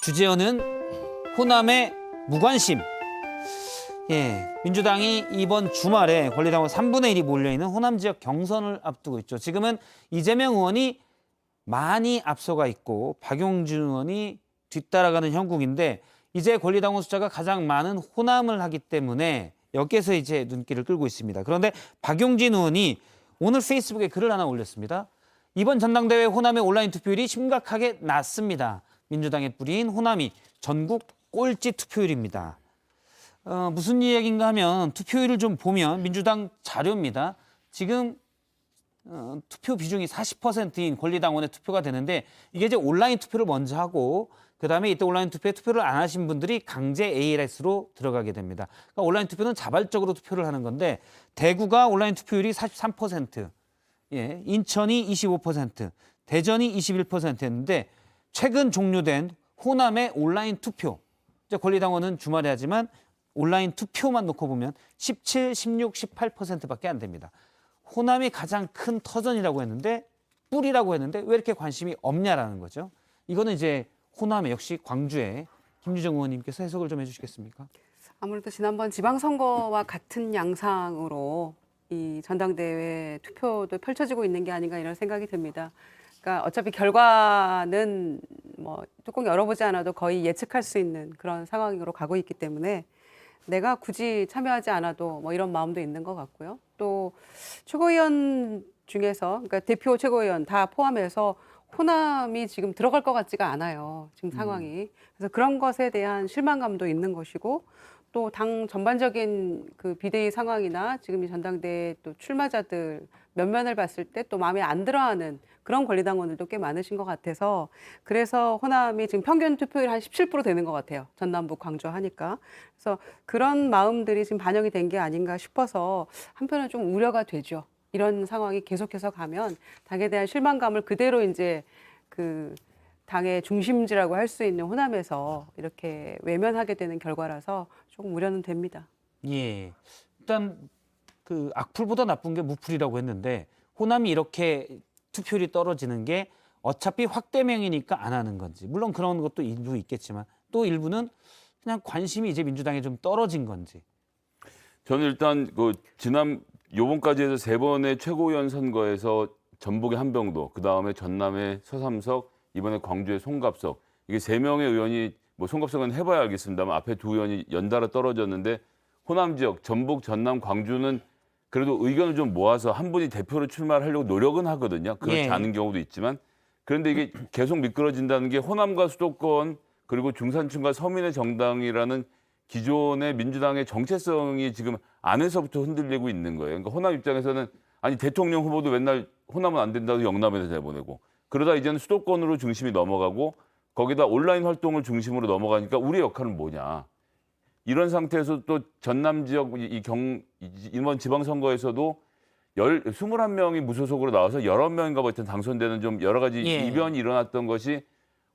주제어는 호남의 무관심. 민주당이 이번 주말에 권리당원 3분의 1이 몰려있는 호남 지역 경선을 앞두고 있죠. 지금은 이재명 의원이 많이 앞서가 있고 박용진 의원이 뒤따라가는 형국인데 이제 권리당원 숫자가 가장 많은 호남을 하기 때문에 여기에서 이제 눈길을 끌고 있습니다. 그런데 박용진 의원이 오늘 페이스북에 글을 하나 올렸습니다. 이번 전당대회 호남의 온라인 투표율이 심각하게 낮습니다. 민주당의 뿌리인 호남이 전국 꼴찌 투표율입니다. 무슨 이야기인가 하면 투표율을 좀 보면 민주당 자료입니다. 지금 투표 비중이 40%인 권리당원의 투표가 되는데 이게 이제 온라인 투표를 먼저 하고 그다음에 이때 온라인 투표에 투표를 안 하신 분들이 강제 ALS로 들어가게 됩니다. 그러니까 온라인 투표는 자발적으로 투표를 하는 건데 대구가 온라인 투표율이 43%, 인천이 25%, 대전이 21%였는데 최근 종료된 호남의 온라인 투표, 이제 권리당원은 주말에 하지만 온라인 투표만 놓고 보면 17, 16, 18%밖에 안 됩니다. 호남이 가장 큰 터전이라고 했는데 뿌리라고 했는데 왜 이렇게 관심이 없냐라는 거죠. 이거는 이제 호남의 역시 광주의 김유정 의원님께서 해석을 좀 해주시겠습니까? 아무래도 지난번 지방선거와 같은 양상으로 이 전당대회 투표도 펼쳐지고 있는 게 아닌가 이런 생각이 듭니다. 그러니까 어차피 결과는 뭐 뚜껑 열어보지 않아도 거의 예측할 수 있는 그런 상황으로 가고 있기 때문에 내가 굳이 참여하지 않아도 뭐 이런 마음도 있는 것 같고요. 또 최고위원 중에서 그러니까 대표 최고위원 다 포함해서 호남이 지금 들어갈 것 같지가 않아요. 지금 상황이. 그래서 그런 것에 대한 실망감도 있는 것이고 또 당 전반적인 그 비대위 상황이나 지금 이 전당대회 또 출마자들 면면을 봤을 때 또 마음에 안 들어하는 그런 권리당원들도 꽤 많으신 것 같아서 그래서 호남이 지금 평균 투표율 한 17% 되는 것 같아요. 전남북 광주 하니까. 그래서 그런 마음들이 지금 반영이 된 게 아닌가 싶어서 한편은 좀 우려가 되죠. 이런 상황이 계속해서 가면 당에 대한 실망감을 그대로 이제 그 당의 중심지라고 할 수 있는 호남에서 이렇게 외면하게 되는 결과라서 조금 우려는 됩니다. 일단 그 악플보다 나쁜 게 무플이라고 했는데 호남이 이렇게 투표율이 떨어지는 게 어차피 확대명이니까 안 하는 건지 물론 그런 것도 일부 있겠지만 또 일부는 그냥 관심이 이제 민주당에 좀 떨어진 건지. 저는 일단 그 지난 요번까지 해서 3번의 최고위원 선거에서 전북의 한병도, 그 다음에 전남의 서삼석, 이번에 광주의 송갑석, 이게 3명의 의원이 뭐 송갑석은 해봐야 알겠습니다만 앞에 2 의원이 연달아 떨어졌는데 호남 지역 전북, 전남, 광주는 그래도 의견을 좀 모아서 한 분이 대표로 출마를 하려고 노력은 하거든요. 그렇지 않은 경우도 있지만 그런데 이게 계속 미끄러진다는 게 호남과 수도권 그리고 중산층과 서민의 정당이라는 기존의 민주당의 정체성이 지금 안에서부터 흔들리고 있는 거예요. 그러니까 호남 입장에서는 아니 대통령 후보도 맨날 호남은 안 된다고 영남에서 내보내고 그러다 이제는 수도권으로 중심이 넘어가고 거기다 온라인 활동을 중심으로 넘어가니까 우리의 역할은 뭐냐. 이런 상태에서 또 전남 지역 이번 지방선거에서도 21명이 무소속으로 나와서 11명인가 뭐 당선되는 좀 여러 가지 이변이 일어났던 것이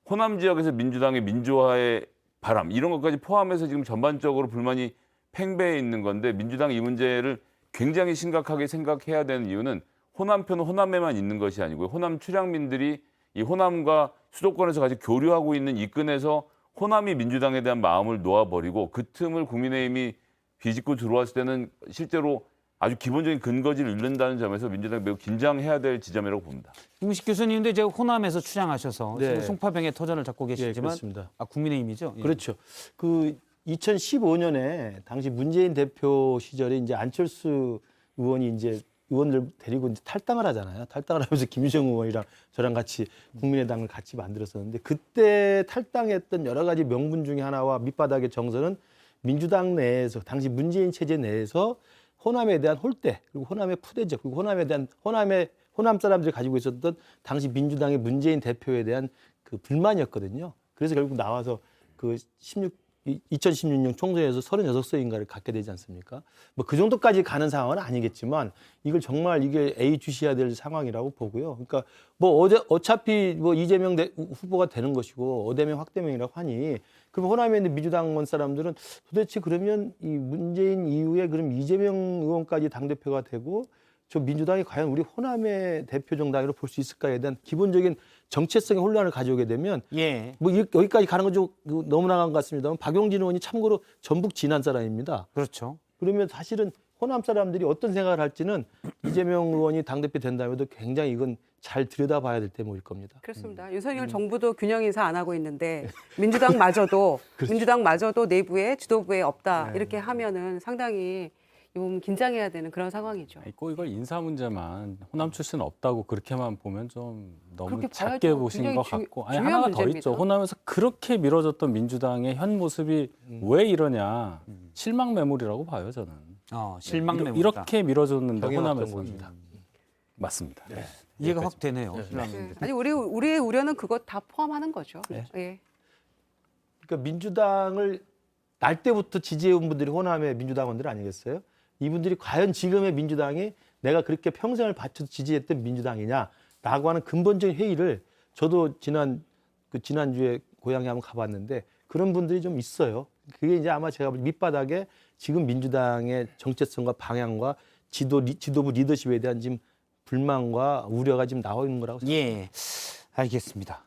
호남 지역에서 민주당의 민주화의 바람 이런 것까지 포함해서 지금 전반적으로 불만이 팽배해 있는 건데 민주당이 이 문제를 굉장히 심각하게 생각해야 되는 이유는 호남표는 호남에만 있는 것이 아니고요. 호남 출향민들이 이 호남과 수도권에서 같이 교류하고 있는 이 끈에서 호남이 민주당에 대한 마음을 놓아버리고 그 틈을 국민의힘이 비집고 들어왔을 때는 실제로 아주 기본적인 근거지를 잃는다는 점에서 민주당이 매우 긴장해야 될 지점이라고 봅니다. 김우식 교수님도 이제 호남에서 출향하셔서 네. 지금 송파병의 터전을 잡고 계시지만 그렇습니다. 국민의힘이죠? 그렇죠. 그 2015년에 당시 문재인 대표 시절에 이제 안철수 의원이 이제 의원들 데리고 이제 탈당을 하잖아요. 탈당을 하면서 김유정 의원이랑 저랑 같이 국민의당을 같이 만들었었는데 그때 탈당했던 여러 가지 명분 중에 하나와 밑바닥의 정서는 민주당 내에서 당시 문재인 체제 내에서 호남에 대한 홀대 그리고 호남의 푸대적 그리고 호남에 대한 호남 사람들이 가지고 있었던 당시 민주당의 문재인 대표에 대한 그 불만이었거든요. 그래서 결국 나와서 그 2016년 총선에서 36석인가를 갖게 되지 않습니까? 뭐 그 정도까지 가는 상황은 아니겠지만 이걸 정말 이게 예의주시해야 될 상황이라고 보고요. 그러니까 뭐 어차피 뭐 이재명 후보가 되는 것이고 어대명 확대명이라고 하니 그럼 호남에 있는 민주당원 사람들은 도대체 그러면 이 문재인 이후에 그럼 이재명 의원까지 당대표가 되고 저 민주당이 과연 우리 호남의 대표 정당으로 볼 수 있을까에 대한 기본적인 정체성의 혼란을 가져오게 되면 예. 뭐 여기까지 가는 건 좀 너무 나간 것 같습니다만 박용진 의원이 참고로 전북 진안 사람입니다. 그렇죠. 그러면 사실은 호남 사람들이 어떤 생각을 할지는 이재명 의원이 당대표 된다면도 굉장히 이건 잘 들여다봐야 될 때문일 겁니다. 그렇습니다. 윤석열 정부도 균형 인사 안 하고 있는데 민주당마저도 민주당마저도 내부에 지도부에 없다 이렇게 하면은 상당히 좀 긴장해야 되는 그런 상황이죠. 아니, 꼭 이걸 인사 문제만 호남 출신 없다고 그렇게만 보면 좀 너무 그렇게 작게 봐야죠. 보신 굉장히 것 같고 아니 중요한 하나가 더 문제입니다. 있죠. 호남에서 그렇게 밀어줬던 민주당의 현 모습이 왜 이러냐 실망 매물이라고 봐요 저는. 실망 매물이다. 이렇게 밀어줬는데 경영 호남에서 정국입니다. 맞습니다. 네. 이해가 확 되네요. 네. 아니 우리의 우려는 그거 다 포함하는 거죠. 네. 예. 그러니까 민주당을 날 때부터 지지해온 분들이 호남의 민주당원들 아니겠어요? 이분들이 과연 지금의 민주당이 내가 그렇게 평생을 바쳐서 지지했던 민주당이냐라고 하는 근본적인 회의를 저도 지난주에 고향에 한번 가봤는데 그런 분들이 좀 있어요. 그게 이제 아마 제가 밑바닥에 지금 민주당의 정체성과 방향과 지도부 리더십에 대한 지금 불만과 우려가 지금 나와 있는 거라고 생각합니다. 예, 알겠습니다.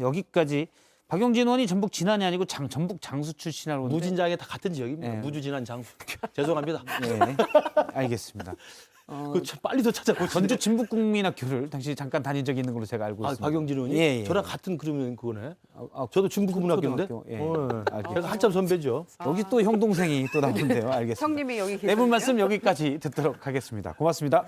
여기까지 박용진 의원이 전북 진안이 아니고 전북 장수 출신이라고 하는데 무진장에 다 같은 지역입니다. 네. 무주 진안 장수. 죄송합니다. 예, 알겠습니다. 그거 참 빨리도 찾아보시죠. 전주 진북국민학교를 당시 잠깐 다닌 적이 있는 걸로 제가 알고 아, 있습니다. 박용진 의원이 예, 예. 저랑 같은 그러면 그거네. 아, 저도 중북국민학교인데. 초등학교, 예. 제가 알겠습니다. 한참 선배죠. 여기 또 형 동생이 또 나오는데요. 알겠습니다. 형님이 여기 계세요. 네 분 말씀 여기까지 듣도록 하겠습니다. 고맙습니다.